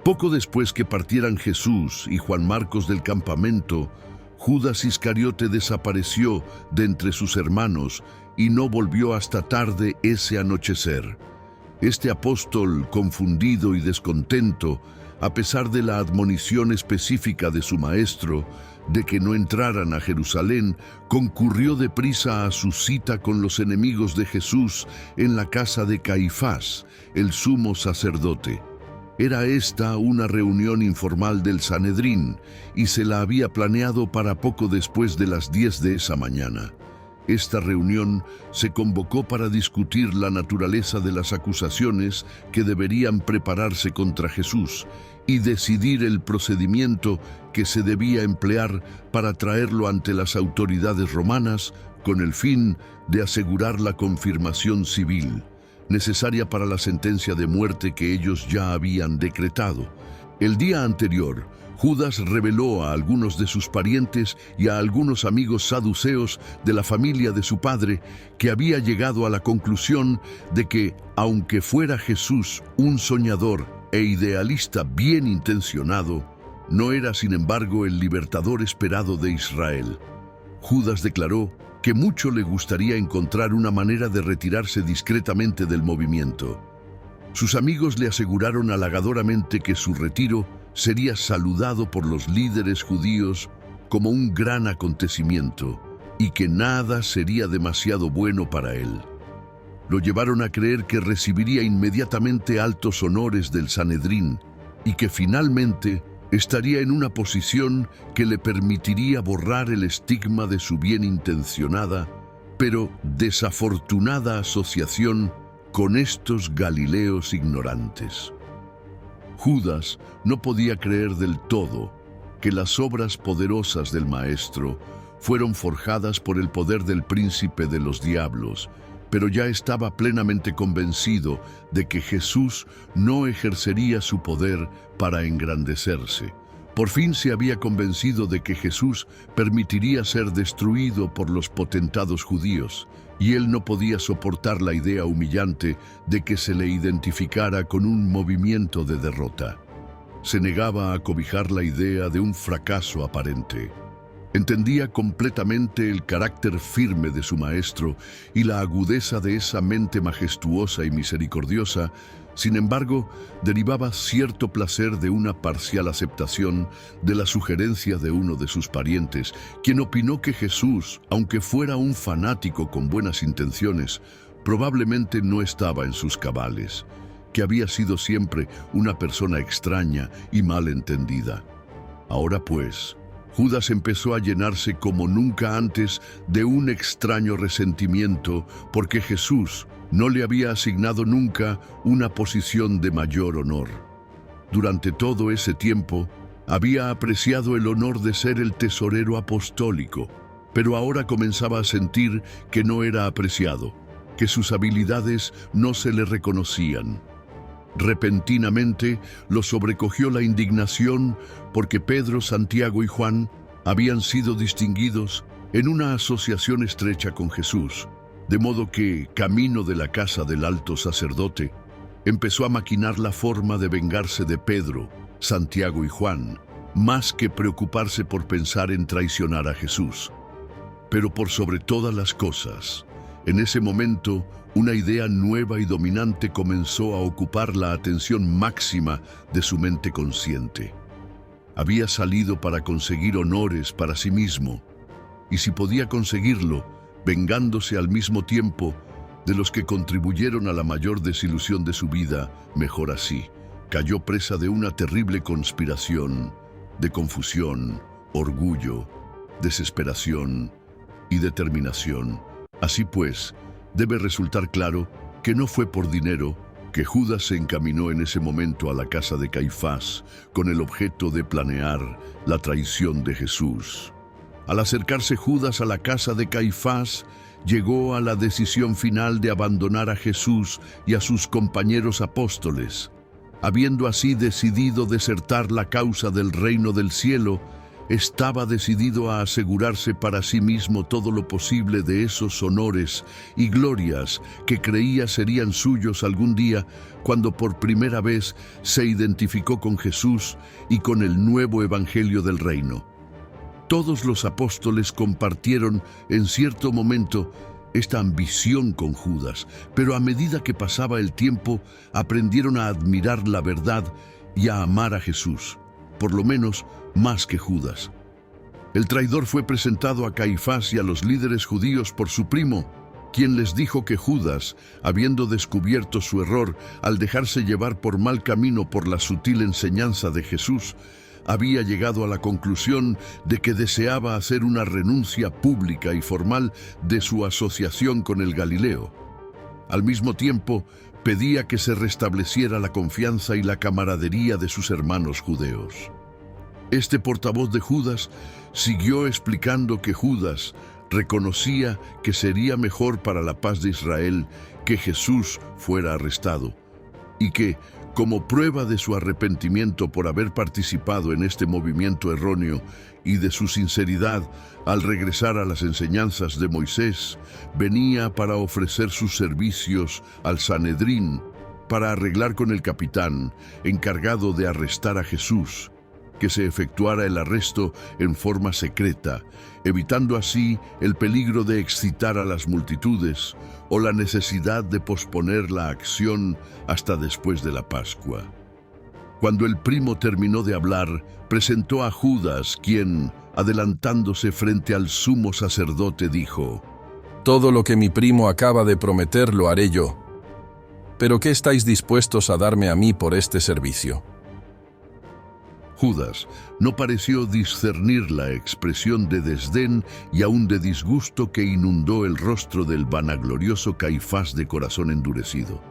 Poco después que partieran Jesús y Juan Marcos del campamento, Judas Iscariote desapareció de entre sus hermanos y no volvió hasta tarde ese anochecer. Este apóstol, confundido y descontento, a pesar de la admonición específica de su maestro de que no entraran a Jerusalén, concurrió deprisa a su cita con los enemigos de Jesús en la casa de Caifás, el sumo sacerdote. Era esta una reunión informal del Sanedrín y se la había planeado para poco después de las 10 de esa mañana. Esta reunión se convocó para discutir la naturaleza de las acusaciones que deberían prepararse contra Jesús y decidir el procedimiento que se debía emplear para traerlo ante las autoridades romanas con el fin de asegurar la confirmación civil necesaria para la sentencia de muerte que ellos ya habían decretado. El día anterior, Judas reveló a algunos de sus parientes y a algunos amigos saduceos de la familia de su padre que había llegado a la conclusión de que, aunque fuera Jesús un soñador e idealista bien intencionado, no era sin embargo el libertador esperado de Israel. Judas declaró que mucho le gustaría encontrar una manera de retirarse discretamente del movimiento. Sus amigos le aseguraron halagadoramente que su retiro sería saludado por los líderes judíos como un gran acontecimiento y que nada sería demasiado bueno para él. Lo llevaron a creer que recibiría inmediatamente altos honores del Sanedrín y que finalmente estaría en una posición que le permitiría borrar el estigma de su bien intencionada, pero desafortunada asociación con estos galileos ignorantes. Judas no podía creer del todo que las obras poderosas del Maestro fueron forjadas por el poder del príncipe de los diablos, pero ya estaba plenamente convencido de que Jesús no ejercería su poder para engrandecerse. Por fin se había convencido de que Jesús permitiría ser destruido por los potentados judíos, y él no podía soportar la idea humillante de que se le identificara con un movimiento de derrota. Se negaba a cobijar la idea de un fracaso aparente. Entendía completamente el carácter firme de su maestro y la agudeza de esa mente majestuosa y misericordiosa. Sin embargo, derivaba cierto placer de una parcial aceptación de la sugerencia de uno de sus parientes, quien opinó que Jesús, aunque fuera un fanático con buenas intenciones, probablemente no estaba en sus cabales, que había sido siempre una persona extraña y mal entendida. Ahora pues, Judas empezó a llenarse como nunca antes de un extraño resentimiento porque Jesús no le había asignado nunca una posición de mayor honor. Durante todo ese tiempo, había apreciado el honor de ser el tesorero apostólico, pero ahora comenzaba a sentir que no era apreciado, que sus habilidades no se le reconocían. Repentinamente lo sobrecogió la indignación porque Pedro, Santiago y Juan habían sido distinguidos en una asociación estrecha con Jesús, de modo que, camino de la casa del alto sacerdote, empezó a maquinar la forma de vengarse de Pedro, Santiago y Juan, más que preocuparse por pensar en traicionar a Jesús. Pero por sobre todas las cosas, en ese momento, una idea nueva y dominante comenzó a ocupar la atención máxima de su mente consciente. Había salido para conseguir honores para sí mismo, y si podía conseguirlo, vengándose al mismo tiempo de los que contribuyeron a la mayor desilusión de su vida, mejor así. Cayó presa de una terrible conspiración, de confusión, orgullo, desesperación y determinación. Así pues, debe resultar claro que no fue por dinero que Judas se encaminó en ese momento a la casa de Caifás con el objeto de planear la traición de Jesús. Al acercarse Judas a la casa de Caifás, llegó a la decisión final de abandonar a Jesús y a sus compañeros apóstoles. Habiendo así decidido desertar la causa del reino del cielo, estaba decidido a asegurarse para sí mismo todo lo posible de esos honores y glorias que creía serían suyos algún día cuando por primera vez se identificó con Jesús y con el nuevo evangelio del reino. Todos los apóstoles compartieron en cierto momento esta ambición con Judas, pero a medida que pasaba el tiempo aprendieron a admirar la verdad y a amar a Jesús, por lo menos más que Judas. El traidor fue presentado a Caifás y a los líderes judíos por su primo, quien les dijo que Judas, habiendo descubierto su error al dejarse llevar por mal camino por la sutil enseñanza de Jesús, había llegado a la conclusión de que deseaba hacer una renuncia pública y formal de su asociación con el Galileo. Al mismo tiempo, pedía que se restableciera la confianza y la camaradería de sus hermanos judeos. Este portavoz de Judas siguió explicando que Judas reconocía que sería mejor para la paz de Israel que Jesús fuera arrestado, y que, como prueba de su arrepentimiento por haber participado en este movimiento erróneo y de su sinceridad al regresar a las enseñanzas de Moisés, venía para ofrecer sus servicios al Sanedrín para arreglar con el capitán encargado de arrestar a Jesús, que se efectuara el arresto en forma secreta, evitando así el peligro de excitar a las multitudes o la necesidad de posponer la acción hasta después de la Pascua. Cuando el primo terminó de hablar, presentó a Judas, quien, adelantándose frente al sumo sacerdote, dijo: «Todo lo que mi primo acaba de prometer lo haré yo. ¿Pero qué estáis dispuestos a darme a mí por este servicio?». Judas no pareció discernir la expresión de desdén y aún de disgusto que inundó el rostro del vanaglorioso Caifás de corazón endurecido.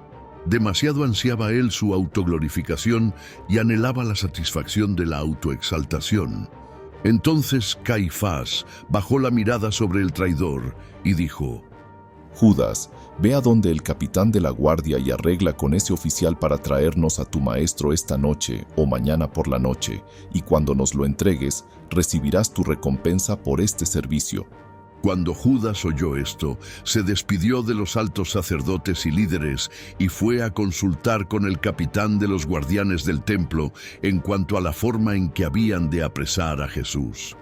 Demasiado ansiaba él su autoglorificación y anhelaba la satisfacción de la autoexaltación. Entonces Caifás bajó la mirada sobre el traidor y dijo: «Judas, ve a donde el capitán de la guardia y arregla con ese oficial para traernos a tu maestro esta noche o mañana por la noche, y cuando nos lo entregues, recibirás tu recompensa por este servicio». Cuando Judas oyó esto, se despidió de los altos sacerdotes y líderes y fue a consultar con el capitán de los guardianes del templo en cuanto a la forma en que habían de apresar a Jesús.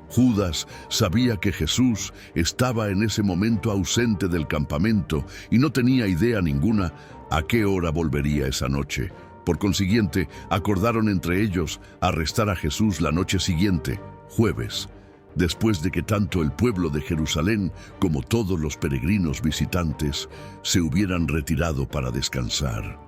Judas sabía que Jesús estaba en ese momento ausente del campamento y no tenía idea ninguna a qué hora volvería esa noche. Por consiguiente, acordaron entre ellos arrestar a Jesús la noche siguiente, jueves, después de que tanto el pueblo de Jerusalén como todos los peregrinos visitantes se hubieran retirado para descansar.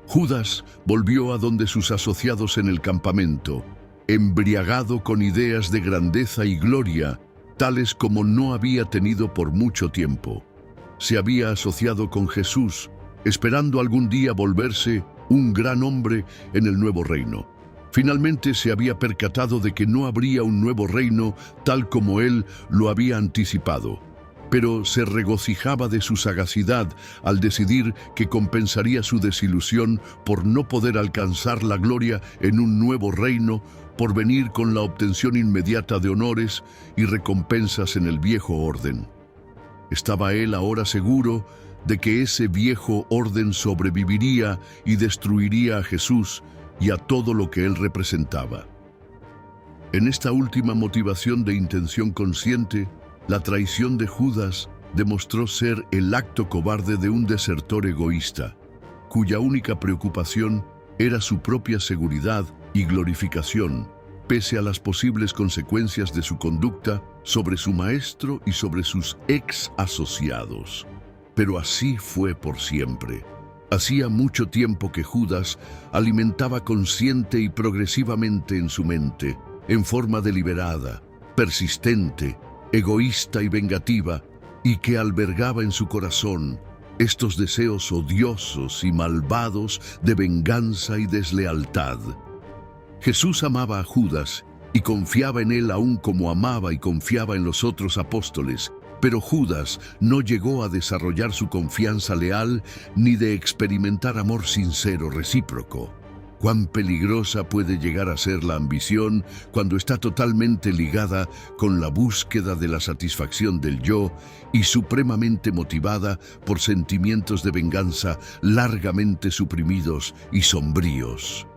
Judas volvió a donde sus asociados en el campamento, embriagado con ideas de grandeza y gloria, tales como no había tenido por mucho tiempo. Se había asociado con Jesús, esperando algún día volverse un gran hombre en el nuevo reino. Finalmente se había percatado de que no habría un nuevo reino tal como él lo había anticipado, pero se regocijaba de su sagacidad al decidir que compensaría su desilusión por no poder alcanzar la gloria en un nuevo reino, por venir con la obtención inmediata de honores y recompensas en el viejo orden. Estaba él ahora seguro de que ese viejo orden sobreviviría y destruiría a Jesús y a todo lo que él representaba. En esta última motivación de intención consciente, la traición de Judas demostró ser el acto cobarde de un desertor egoísta, cuya única preocupación era su propia seguridad y glorificación, pese a las posibles consecuencias de su conducta sobre su maestro y sobre sus ex asociados. Pero así fue por siempre. Hacía mucho tiempo que Judas alimentaba consciente y progresivamente en su mente, en forma deliberada, persistente, egoísta y vengativa, y que albergaba en su corazón estos deseos odiosos y malvados de venganza y deslealtad. Jesús amaba a Judas y confiaba en él aún como amaba y confiaba en los otros apóstoles, pero Judas no llegó a desarrollar su confianza leal ni de experimentar amor sincero recíproco. Cuán peligrosa puede llegar a ser la ambición cuando está totalmente ligada con la búsqueda de la satisfacción del yo y supremamente motivada por sentimientos de venganza largamente suprimidos y sombríos.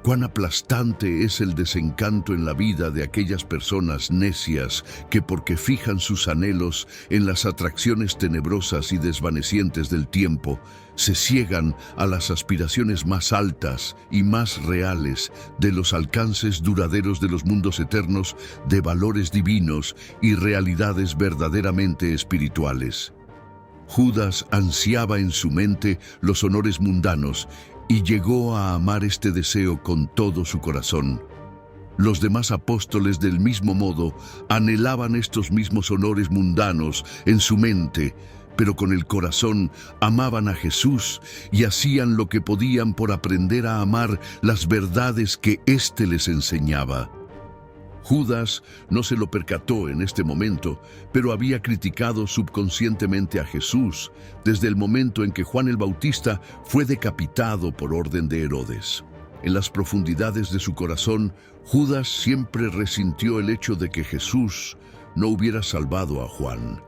Cuán aplastante es el desencanto en la vida de aquellas personas necias que, porque fijan sus anhelos en las atracciones tenebrosas y desvanecientes del tiempo, se ciegan a las aspiraciones más altas y más reales de los alcances duraderos de los mundos eternos, de valores divinos y realidades verdaderamente espirituales. Judas ansiaba en su mente los honores mundanos y llegó a amar este deseo con todo su corazón. Los demás apóstoles, del mismo modo, anhelaban estos mismos honores mundanos en su mente, pero con el corazón amaban a Jesús y hacían lo que podían por aprender a amar las verdades que éste les enseñaba. Judas no se lo percató en este momento, pero había criticado subconscientemente a Jesús desde el momento en que Juan el Bautista fue decapitado por orden de Herodes. En las profundidades de su corazón, Judas siempre resintió el hecho de que Jesús no hubiera salvado a Juan.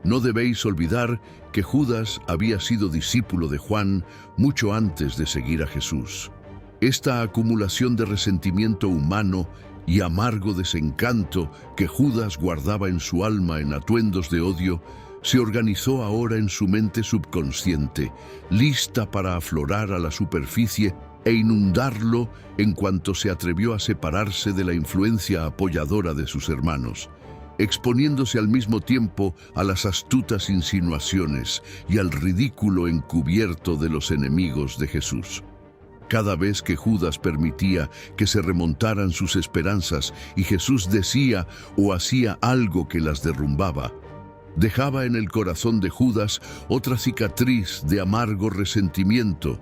No debéis olvidar que Judas había sido discípulo de Juan mucho antes de seguir a Jesús. Esta acumulación de resentimiento humano y amargo desencanto que Judas guardaba en su alma en atuendos de odio, se organizó ahora en su mente subconsciente, lista para aflorar a la superficie e inundarlo en cuanto se atrevió a separarse de la influencia apoyadora de sus hermanos, exponiéndose al mismo tiempo a las astutas insinuaciones y al ridículo encubierto de los enemigos de Jesús. Cada vez que Judas permitía que se remontaran sus esperanzas y Jesús decía o hacía algo que las derrumbaba, dejaba en el corazón de Judas otra cicatriz de amargo resentimiento,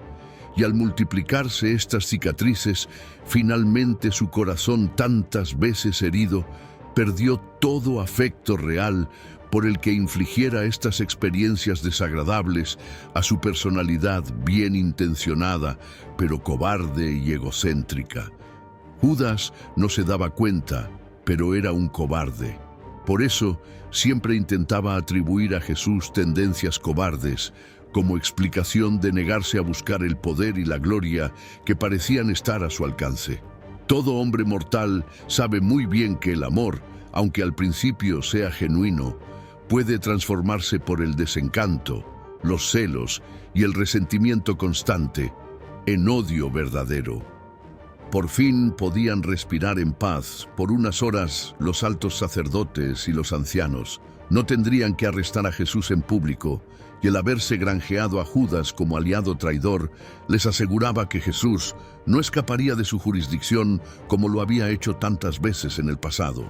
y al multiplicarse estas cicatrices, finalmente su corazón, tantas veces herido, perdió todo afecto real por el que infligiera estas experiencias desagradables a su personalidad bien intencionada, pero cobarde y egocéntrica. Judas no se daba cuenta, pero era un cobarde. Por eso, siempre intentaba atribuir a Jesús tendencias cobardes, como explicación de negarse a buscar el poder y la gloria que parecían estar a su alcance. Todo hombre mortal sabe muy bien que el amor, aunque al principio sea genuino, puede transformarse por el desencanto, los celos y el resentimiento constante en odio verdadero. Por fin podían respirar en paz por unas horas los altos sacerdotes y los ancianos. No tendrían que arrestar a Jesús en público, y el haberse granjeado a Judas como aliado traidor les aseguraba que Jesús no escaparía de su jurisdicción como lo había hecho tantas veces en el pasado.